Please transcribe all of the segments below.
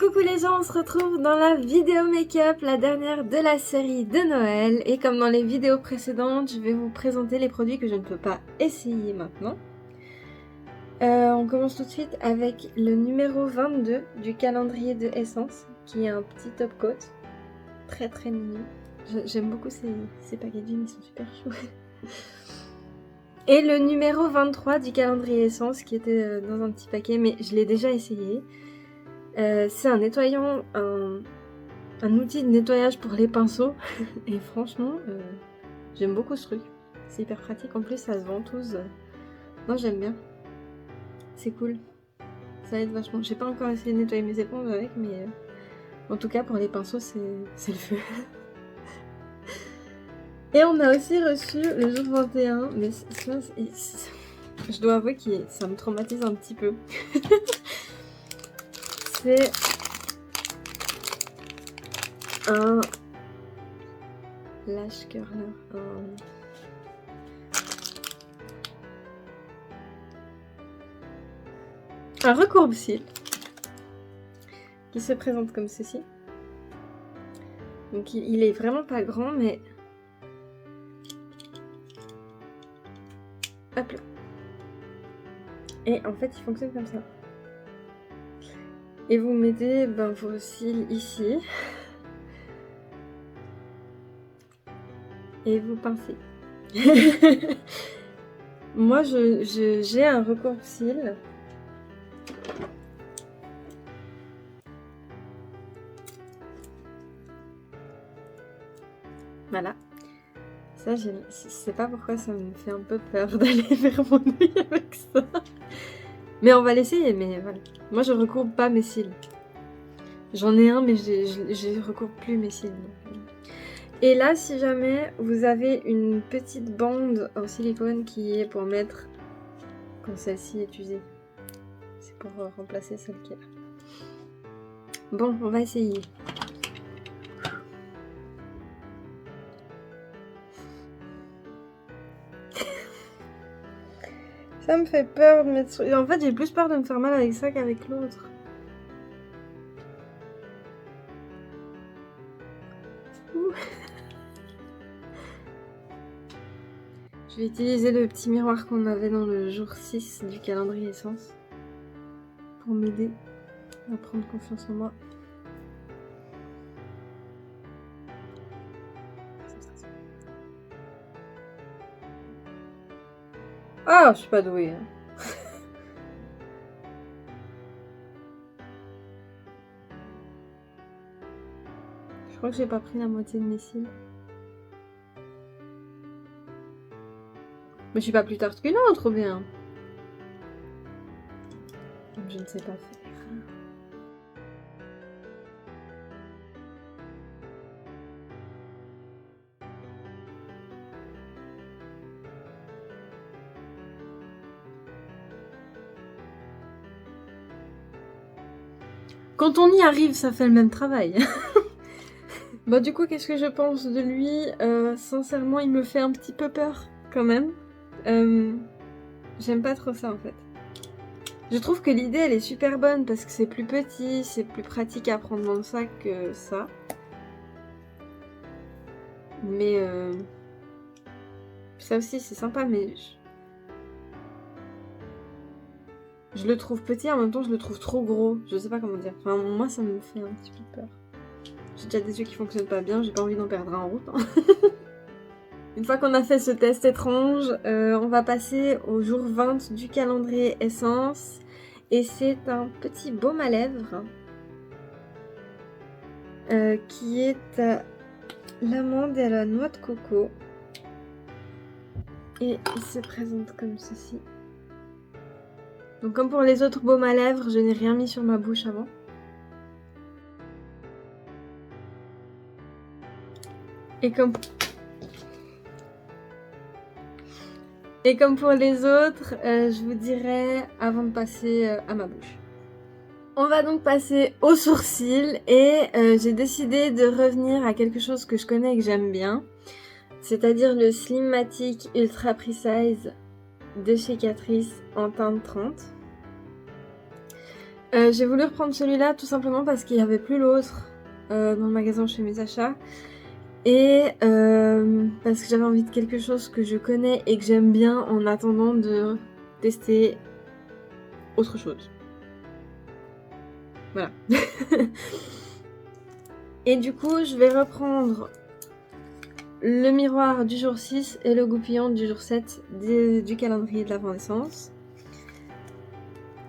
Coucou les gens, on se retrouve dans la vidéo make-up, la dernière de la série de Noël. Et comme dans les vidéos précédentes, je vais vous présenter les produits que je ne peux pas essayer maintenant. On commence tout de suite avec le numéro 22 du calendrier de Essence, qui est un petit top coat. Très très mignon. J'aime beaucoup ces packaging, ils sont super chouettes. Et le numéro 23 du calendrier Essence, qui était dans un petit paquet, mais je l'ai déjà essayé. C'est un nettoyant, un outil de nettoyage pour les pinceaux. Et franchement, j'aime beaucoup ce truc. C'est hyper pratique. En plus, ça se ventouse. Non, j'aime bien. C'est cool. Ça aide vachement. J'ai pas encore essayé de nettoyer mes éponges avec, mais en tout cas, pour les pinceaux, c'est le feu. Et on a aussi reçu le jour 21, mais je dois avouer que ça me traumatise un petit peu. C'est un lash curler, un recourbe-cils qui se présente comme ceci. Donc il est vraiment pas grand, mais hop là. Et en fait il fonctionne comme ça. Et vous mettez vos cils ici. Et vous pincez. Moi j'ai un recourbe-cils. Voilà. Ça, je sais pas pourquoi ça me fait un peu peur d'aller vers mon œil avec ça. Mais on va l'essayer, mais voilà. Moi, je recourbe pas mes cils. J'en ai un, mais je recourbe plus mes cils. Donc. Et là, si jamais vous avez une petite bande en silicone qui est pour mettre quand celle-ci est usée. C'est pour remplacer celle qui est là. Bon, on va essayer. Ça me fait peur de mettre... En fait, j'ai plus peur de me faire mal avec ça qu'avec l'autre. Je vais utiliser le petit miroir qu'on avait dans le jour 6 du calendrier Essence pour m'aider à prendre confiance en moi. Ah, je suis pas douée. Hein. Je crois que j'ai pas pris la moitié de mes cils. Mais je suis pas plus tard qu'une autre, bien. Je ne sais pas faire. Quand on y arrive, ça fait le même travail. Bah du coup, qu'est-ce que je pense de lui? Sincèrement, il me fait un petit peu peur, quand même. J'aime pas trop ça, en fait. Je trouve que l'idée, elle est super bonne, parce que c'est plus petit, c'est plus pratique à prendre dans le sac que ça. Mais ça aussi, c'est sympa, mais... Je le trouve petit, en même temps je le trouve trop gros. Je sais pas comment dire. Enfin, moi ça me fait un petit peu peur. J'ai déjà des yeux qui fonctionnent pas bien, j'ai pas envie d'en perdre un en route. Hein. Une fois qu'on a fait ce test étrange, on va passer au jour 20 du calendrier Essence. Et c'est un petit baume à lèvres qui est à l'amande et à la noix de coco. Et il se présente comme ceci. Donc comme pour les autres baumes à lèvres, je n'ai rien mis sur ma bouche avant. Et comme pour les autres, je vous dirai avant de passer à ma bouche. On va donc passer aux sourcils et j'ai décidé de revenir à quelque chose que je connais et que j'aime bien. C'est-à-dire le Slimmatic Ultra Precise de chez Catrice en teinte 30. J'ai voulu reprendre celui-là tout simplement parce qu'il n'y avait plus l'autre dans le magasin où je fais mes achats. Et parce que j'avais envie de quelque chose que je connais et que j'aime bien en attendant de tester autre chose. Voilà. Et du coup, je vais reprendre le miroir du jour 6 et le goupillon du jour 7 du calendrier de l'Avent d'essence.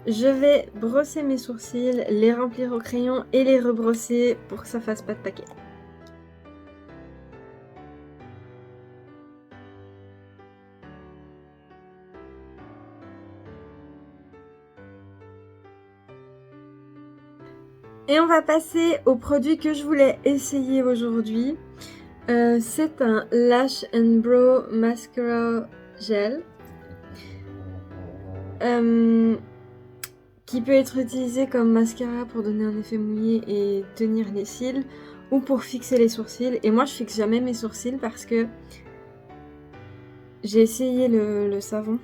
Je vais brosser mes sourcils, les remplir au crayon et les rebrosser pour que ça fasse pas de paquet. Et on va passer au produit que je voulais essayer aujourd'hui. C'est un Lash and Brow Mascara Gel. Qui peut être utilisé comme mascara pour donner un effet mouillé et tenir les cils, ou pour fixer les sourcils. Et moi je fixe jamais mes sourcils parce que j'ai essayé le savon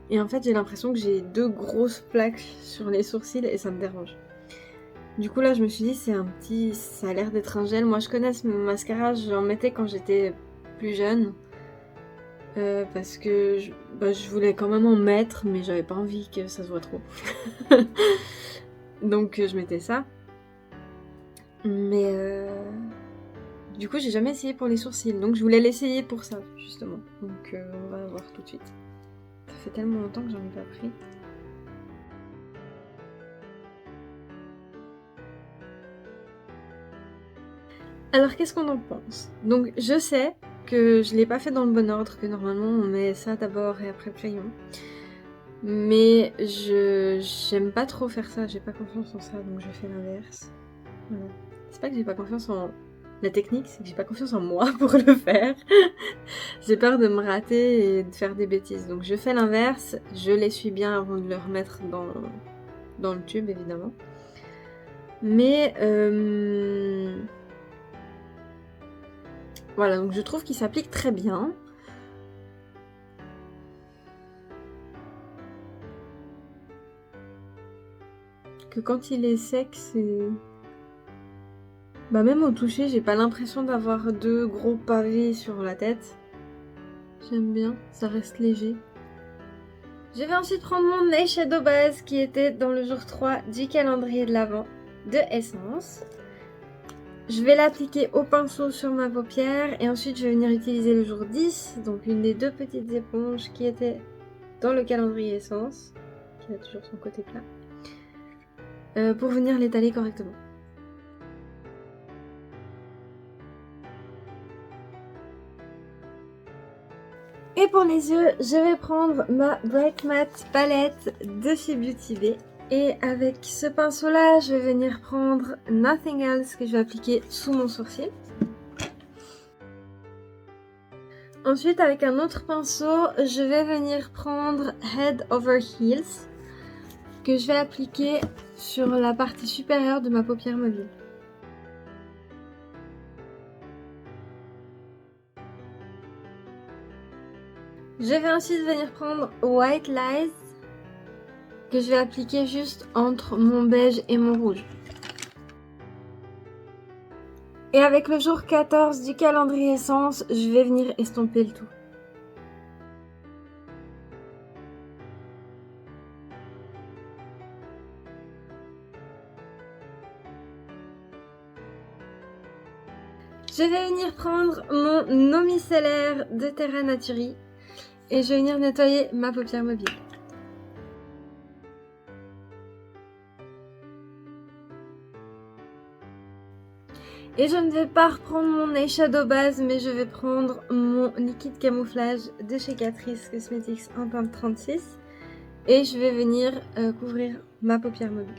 et en fait j'ai l'impression que j'ai 2 grosses plaques sur les sourcils et ça me dérange. Du coup là je me suis dit ça a l'air d'être un gel. Moi je connais ce mascara, j'en mettais quand j'étais plus jeune. Parce que je voulais quand même en mettre, mais j'avais pas envie que ça se voit trop. Donc je mettais ça. Mais du coup j'ai jamais essayé pour les sourcils. Donc je voulais l'essayer pour ça, justement. Donc on va voir tout de suite. Ça fait tellement longtemps que j'en ai pas pris. Alors qu'est-ce qu'on en pense? Donc je sais que je l'ai pas fait dans le bon ordre, que normalement on met ça d'abord et après le crayon. Mais j'aime pas trop faire ça, j'ai pas confiance en ça, donc je fais l'inverse. Voilà. C'est pas que j'ai pas confiance en la technique, c'est que j'ai pas confiance en moi pour le faire. J'ai peur de me rater et de faire des bêtises, donc je fais l'inverse, je l'essuie bien avant de le remettre dans le tube évidemment. Mais voilà, donc je trouve qu'il s'applique très bien. Que quand il est sec, c'est... Bah même au toucher, j'ai pas l'impression d'avoir 2 gros pavés sur la tête. J'aime bien, ça reste léger. Je vais ensuite prendre mon eyeshadow base qui était dans le jour 3 du calendrier de l'Avent de Essence. Je vais l'appliquer au pinceau sur ma paupière et ensuite je vais venir utiliser le jour 10, donc une des 2 petites éponges qui était dans le calendrier Essence, qui a toujours son côté plat, pour venir l'étaler correctement. Et pour les yeux, je vais prendre ma Bright Matte palette de chez Beauty Bay. Et avec ce pinceau là, je vais venir prendre Nothing Else que je vais appliquer sous mon sourcil. Ensuite, avec un autre pinceau, je vais venir prendre Head Over Heels que je vais appliquer sur la partie supérieure de ma paupière mobile. Je vais ensuite venir prendre White Lies que je vais appliquer juste entre mon beige et mon rouge. Et avec le jour 14 du calendrier Essence, je vais venir estomper le tout. Je vais venir prendre mon eau micellaire de Terra Naturi et je vais venir nettoyer ma paupière mobile. Et je ne vais pas reprendre mon eyeshadow base, mais je vais prendre mon liquide camouflage de chez Catrice Cosmetics en teinte 36 et je vais venir couvrir ma paupière mobile.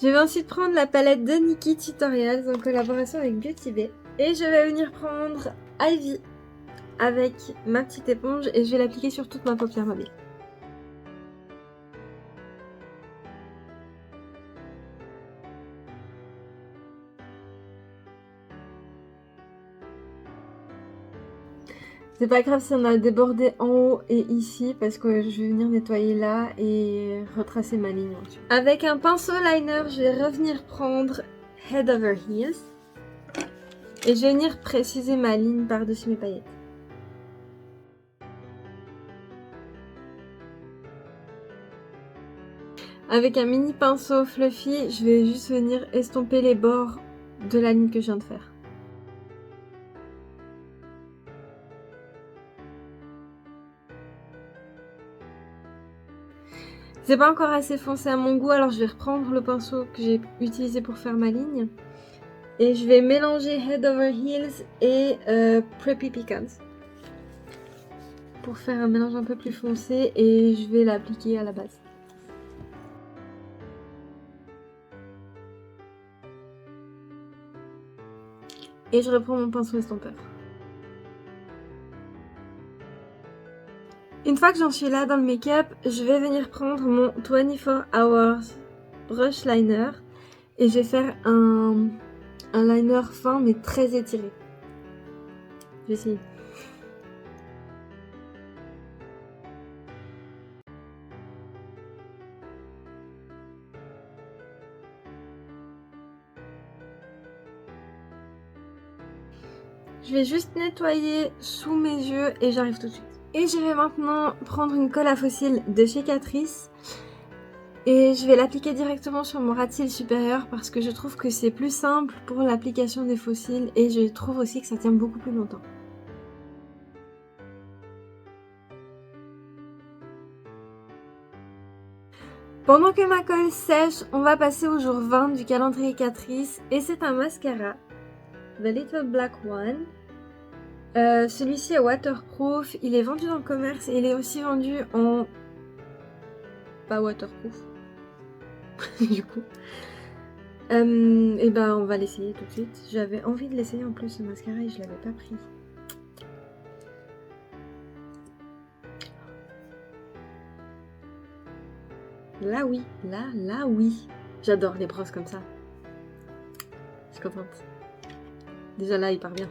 Je vais ensuite prendre la palette de Nikkie Tutorials en collaboration avec Beauty Bay. Et je vais venir prendre Ivy avec ma petite éponge et je vais l'appliquer sur toute ma paupière mobile. C'est pas grave si on a débordé en haut et ici parce que je vais venir nettoyer là et retracer ma ligne ensuite. Avec un pinceau liner, je vais revenir prendre Head Over Heels et je vais venir préciser ma ligne par-dessus mes paillettes. Avec un mini pinceau fluffy, je vais juste venir estomper les bords de la ligne que je viens de faire. C'est pas encore assez foncé à mon goût, alors je vais reprendre le pinceau que j'ai utilisé pour faire ma ligne. Et je vais mélanger Head Over Heels et Preppy Pecans pour faire un mélange un peu plus foncé et je vais l'appliquer à la base. Et je reprends mon pinceau estompeur. Une fois que j'en suis là dans le make-up, je vais venir prendre mon 24 Hours Brush Liner et je vais faire un liner fin mais très étiré. Je vais essayer. Je vais juste nettoyer sous mes yeux et j'arrive tout de suite. Et je vais maintenant prendre une colle à faux cils de chez Catrice et je vais l'appliquer directement sur mon ras de cils supérieur parce que je trouve que c'est plus simple pour l'application des faux cils et je trouve aussi que ça tient beaucoup plus longtemps. Pendant que ma colle sèche, on va passer au jour 20 du calendrier Catrice et c'est un mascara, The Little Black One. Celui-ci est waterproof, il est vendu dans le commerce et il est aussi vendu en pas waterproof du coup. Et ben on va l'essayer tout de suite. J'avais envie de l'essayer en plus ce mascara et je l'avais pas pris. Là oui, là oui. J'adore les brosses comme ça. Je suis contente. Déjà là il part bien.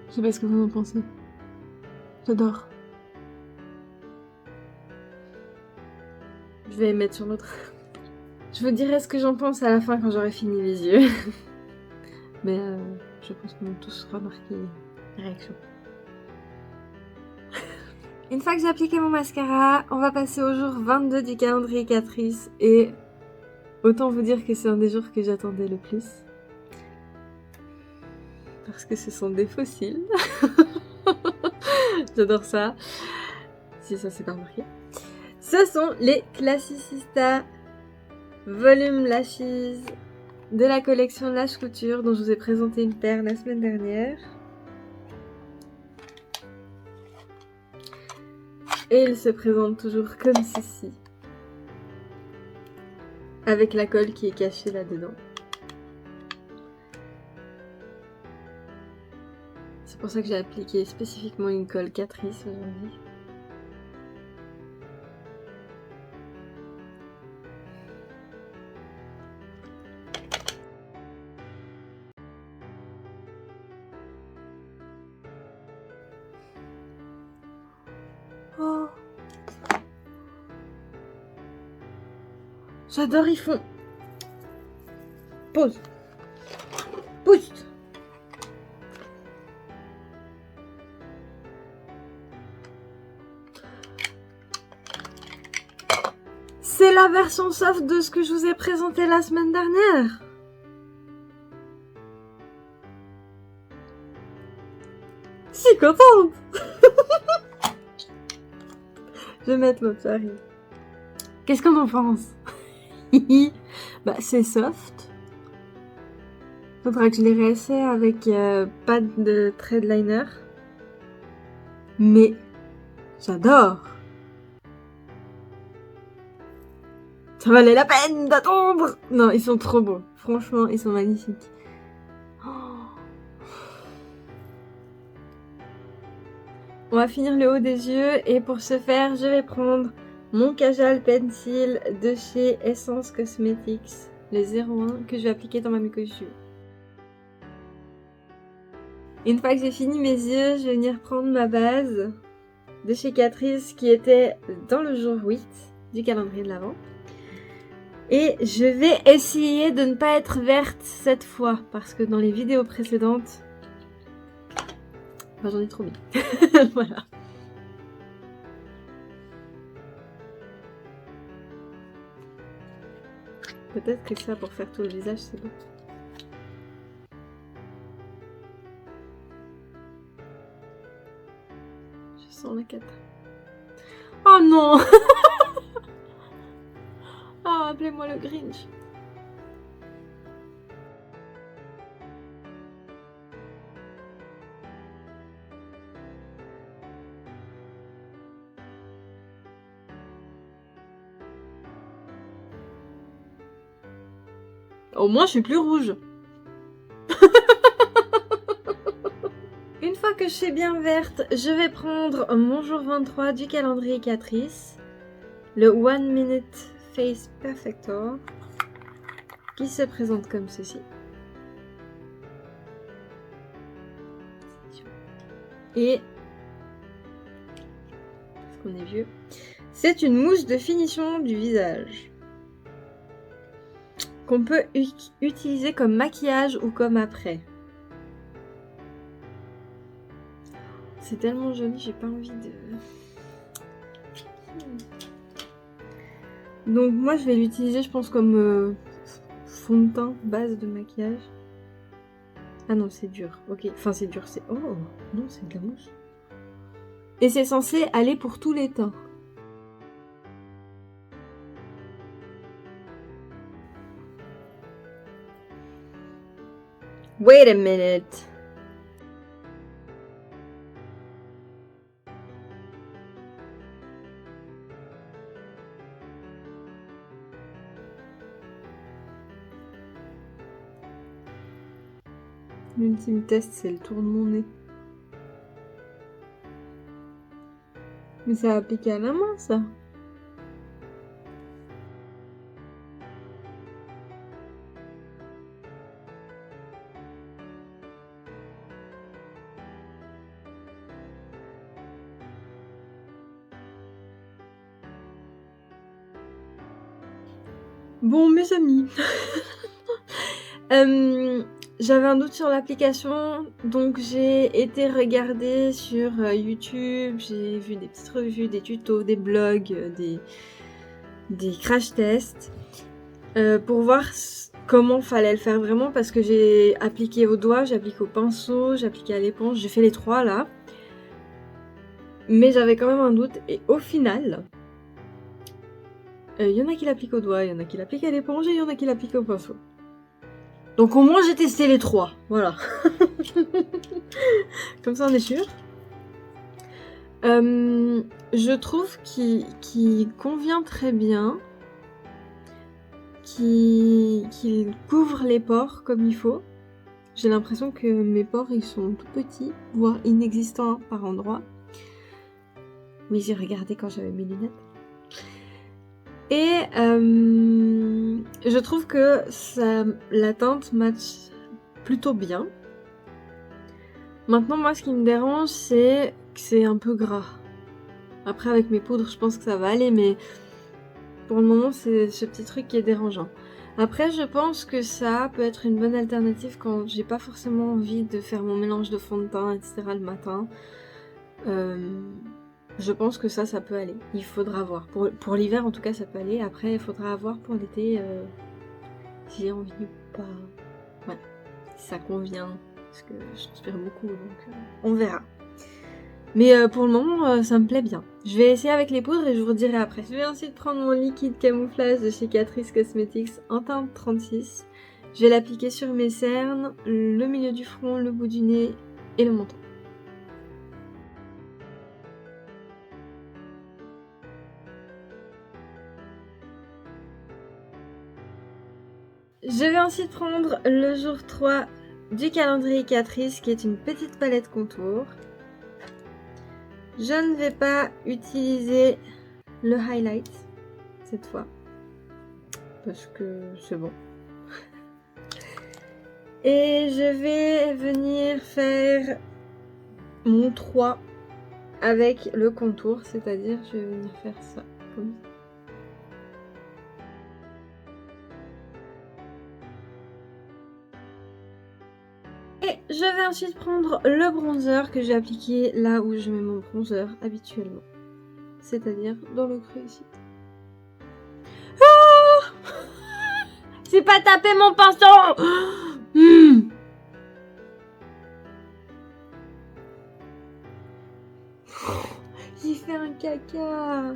Je sais pas ce que vous en pensez. J'adore. Je vais mettre sur l'autre. Je vous dirai ce que j'en pense à la fin quand j'aurai fini les yeux. Mais je pense qu'on a tous remarqué la réaction. Une fois que j'ai appliqué mon mascara, on va passer au jour 22 du calendrier Catrice. Et autant vous dire que c'est un des jours que j'attendais le plus. Parce que ce sont des faux cils. J'adore ça. Si ça s'est pas remarqué. Ce sont les Classicista Volume Lashes de la collection Lash Couture dont je vous ai présenté une paire la semaine dernière. Et ils se présentent toujours comme ceci. Avec la colle qui est cachée là-dedans. C'est pour ça que j'ai appliqué spécifiquement une colle Catrice aujourd'hui. Oh. J'adore, ils font. Pause. Pousse. C'est la version soft de ce que je vous ai présenté la semaine dernière. Je suis contente. Je vais mettre l'autre, ça arrive. Qu'est-ce qu'on en pense? Bah, c'est soft. Faudra que je les réessaie avec pas de thread liner. Mais j'adore. Ça valait la peine d'attendre. Non, ils sont trop beaux. Franchement, ils sont magnifiques. Oh. On va finir le haut des yeux et pour ce faire, je vais prendre mon Kajal Pencil de chez Essence Cosmetics, le 01 que je vais appliquer dans ma muqueuse des yeux. Une fois que j'ai fini mes yeux, je vais venir prendre ma base de chez Catrice qui était dans le jour 8 du calendrier de l'Avent. Et je vais essayer de ne pas être verte cette fois parce que dans les vidéos précédentes, j'en ai trop mis. Voilà. Peut-être que ça, pour faire tout le visage, c'est bon. Je sens la cata. Oh non. Oh, appelez-moi le Grinch. Au moins, je suis plus rouge. Une fois que je suis bien verte, je vais prendre mon jour 23 du calendrier Catrice, le 1 Minute Face Perfector, qui se présente comme ceci. Et, parce qu'on est vieux, c'est une mousse de finition du visage qu'on peut utiliser comme maquillage ou comme après. C'est tellement joli, j'ai pas envie de... Donc moi je vais l'utiliser je pense comme fond de teint, base de maquillage. Ah non c'est dur, ok. Enfin c'est dur, c'est... Oh non c'est de la mousse. Et c'est censé aller pour tous les teints. Wait a minute. L'ultime test, c'est le tour de mon nez. Mais ça a appliqué à la main, ça. Bon, mes amis. J'avais un doute sur l'application, donc j'ai été regarder sur YouTube, j'ai vu des petites revues, des tutos, des blogs, des crash tests pour voir comment fallait le faire vraiment parce que j'ai appliqué au doigt, j'ai appliqué au pinceau, j'ai appliqué à l'éponge, j'ai fait les trois là. Mais j'avais quand même un doute et au final, il y en a qui l'appliquent au doigt, il y en a qui l'appliquent à l'éponge et il y en a qui l'appliquent au pinceau. Donc au moins j'ai testé les trois, voilà. Comme ça on est sûr. Je trouve qu'il convient très bien, qu'il couvre les pores comme il faut. J'ai l'impression que mes pores ils sont tout petits, voire inexistants par endroits. Oui j'ai regardé quand j'avais mes lunettes. Et je trouve que la teinte match plutôt bien. Maintenant, moi, ce qui me dérange, c'est que c'est un peu gras. Après, avec mes poudres, je pense que ça va aller, mais pour le moment, c'est ce petit truc qui est dérangeant. Après, je pense que ça peut être une bonne alternative quand j'ai pas forcément envie de faire mon mélange de fond de teint, etc. le matin. Je pense que ça peut aller. Il faudra voir. Pour l'hiver, en tout cas, ça peut aller. Après, il faudra voir pour l'été si j'ai envie ou pas. Voilà. Si ça convient. Parce que je transpire beaucoup, donc on verra. Mais pour le moment, ça me plaît bien. Je vais essayer avec les poudres et je vous redirai après. Je vais ensuite prendre mon liquide camouflage de chez Catrice Cosmetics en teinte 36. Je vais l'appliquer sur mes cernes, le milieu du front, le bout du nez et le menton. Je vais ensuite prendre le jour 3 du calendrier Catrice qui est une petite palette contour. Je ne vais pas utiliser le highlight cette fois. Parce que c'est bon. Et je vais venir faire mon 3 avec le contour. C'est-à-dire je vais venir faire ça comme ça. Et je vais ensuite prendre le bronzer que j'ai appliqué là où je mets mon bronzer habituellement. C'est-à-dire dans le creux ici. Oh, j'ai pas tapé mon pinceau. J'ai fait un caca.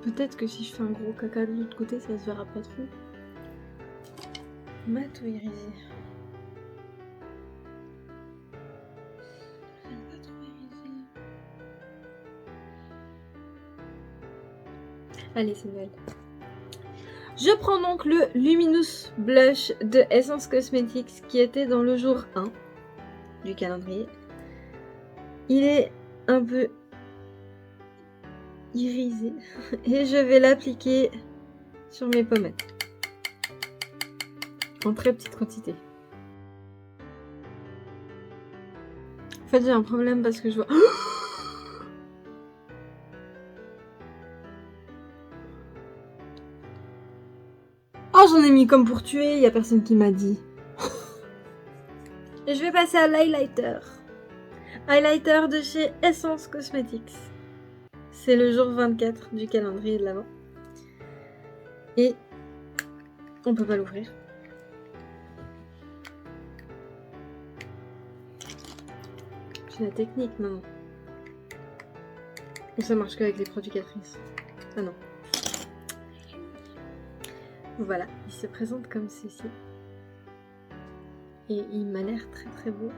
Peut-être que si je fais un gros caca de l'autre côté, ça se verra pas trop. Mat ou irisé? J'aime pas trop irisé. Allez, c'est Noël. Je prends donc le Luminous Blush de Essence Cosmetics qui était dans le jour 1 du calendrier. Il est un peu irisé et je vais l'appliquer sur mes pommettes en très petite quantité. En fait, j'ai un problème parce que je vois... Oh, j'en ai mis comme pour tuer, il n'y a personne qui m'a dit. Et je vais passer à l'highlighter. Highlighter de chez Essence Cosmetics. C'est le jour 24 du calendrier de l'Avent. Et on peut pas l'ouvrir. J'ai la technique maintenant. Ou ça marche qu'avec les produits Catrice. Ah non. Voilà, il se présente comme ceci. Et il m'a l'air très très beau.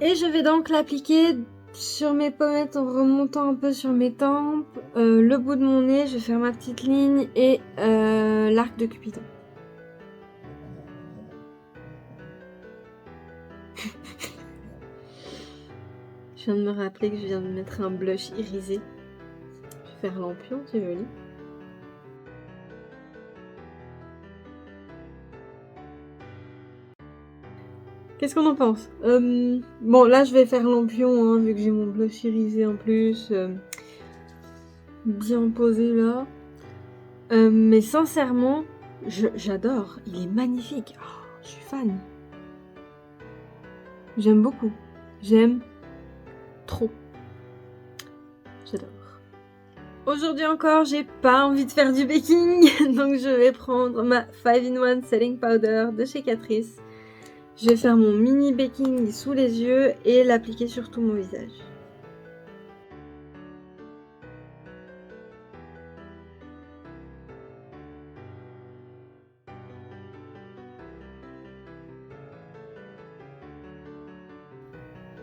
Et je vais donc l'appliquer sur mes pommettes en remontant un peu sur mes tempes, le bout de mon nez, je vais faire ma petite ligne et l'arc de Cupidon. Je viens de me rappeler que je viens de mettre un blush irisé. Je vais faire lampion, c'est joli. Qu'est-ce qu'on en pense? Bon, là je vais faire lampion, hein, vu que j'ai mon blush irisé en plus. Bien posé là. Mais sincèrement, j'adore. Il est magnifique. Oh, je suis fan. J'aime beaucoup. J'aime trop. J'adore. Aujourd'hui encore, j'ai pas envie de faire du baking. Donc je vais prendre ma 5-in-1 Setting Powder de chez Catrice. Je vais faire mon mini baking sous les yeux et l'appliquer sur tout mon visage.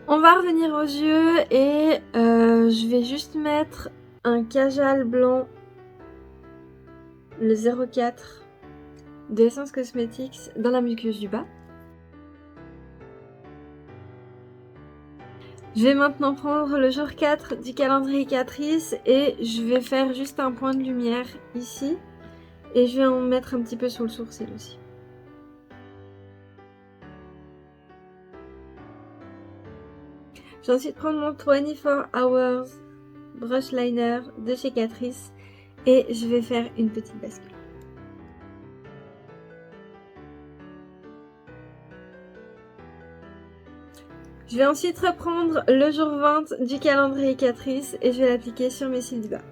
On va revenir aux yeux et je vais juste mettre un kajal blanc, le 04 de Essence Cosmetics dans la muqueuse du bas. Je vais maintenant prendre le jour 4 du calendrier Catrice et je vais faire juste un point de lumière ici. Et je vais en mettre un petit peu sous le sourcil aussi. Je vais ensuite prendre mon 24 Hours Brush Liner de chez Catrice et je vais faire une petite bascule. Je vais ensuite reprendre le jour 20 du calendrier Catrice et je vais l'appliquer sur mes cils du bas.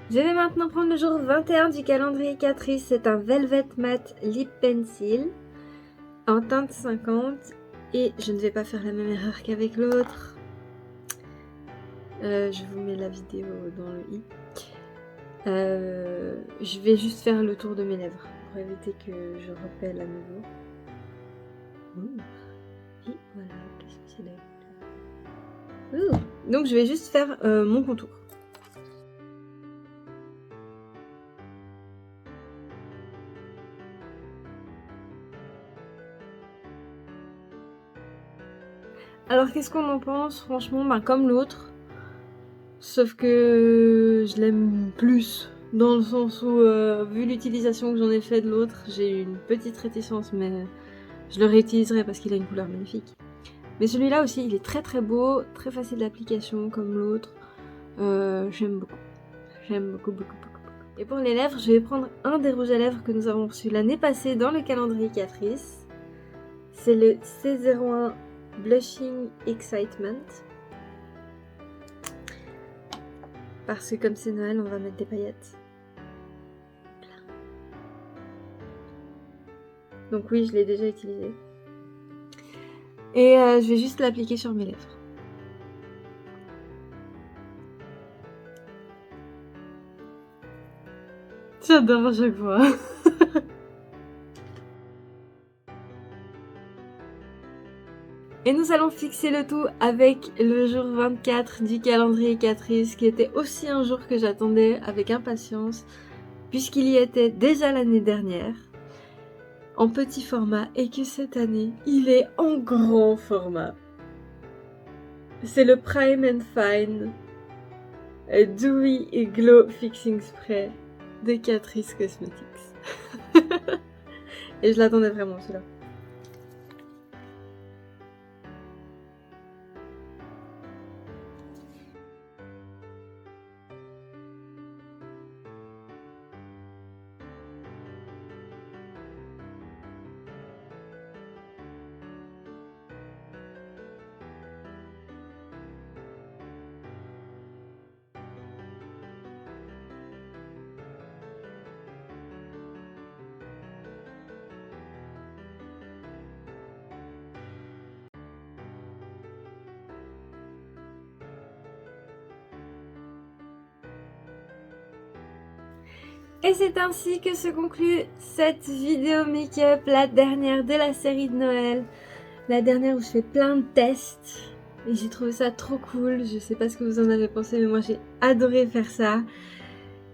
Je vais maintenant prendre le jour 21 du calendrier Catrice, c'est un Velvet Matte Lip Pencil en teinte 50 et je ne vais pas faire la même erreur qu'avec l'autre. Je vous mets la vidéo dans le i. Je vais juste faire le tour de mes lèvres pour éviter que je repelle à nouveau. Et voilà, qu'est-ce que c'est là? Donc je vais juste faire mon contour. Alors qu'est-ce qu'on en pense? Franchement, bah, comme l'autre. Sauf que je l'aime plus. Dans le sens où, vu l'utilisation que j'en ai fait de l'autre, j'ai eu une petite réticence, mais je le réutiliserai parce qu'il a une couleur magnifique. Mais celui-là aussi, il est très très beau, très facile d'application comme l'autre. J'aime beaucoup. J'aime beaucoup, beaucoup, beaucoup, beaucoup. Et pour les lèvres, je vais prendre un des rouges à lèvres que nous avons reçu l'année passée dans le calendrier Catrice. C'est le C01 Blushing Excitement. Parce que comme c'est Noël, on va mettre des paillettes. Donc oui, je l'ai déjà utilisé. Et je vais juste l'appliquer sur mes lèvres. J'adore à chaque fois. Et nous allons fixer le tout avec le jour 24 du calendrier Catrice, qui était aussi un jour que j'attendais avec impatience, puisqu'il y était déjà l'année dernière, en petit format, et que cette année, il est en grand format. C'est le Prime and Fine Dewy et Glow Fixing Spray de Catrice Cosmetics. Et je l'attendais vraiment, celui-là. Et c'est ainsi que se conclut cette vidéo make-up, la dernière de la série de Noël. La dernière où je fais plein de tests. Et j'ai trouvé ça trop cool. Je sais pas ce que vous en avez pensé, mais moi j'ai adoré faire ça.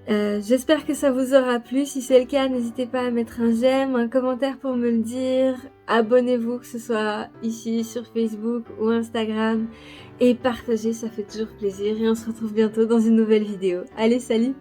J'espère que ça vous aura plu. Si c'est le cas, n'hésitez pas à mettre un j'aime, un commentaire pour me le dire. Abonnez-vous, que ce soit ici sur Facebook ou Instagram. Et partagez, ça fait toujours plaisir. Et on se retrouve bientôt dans une nouvelle vidéo. Allez, salut!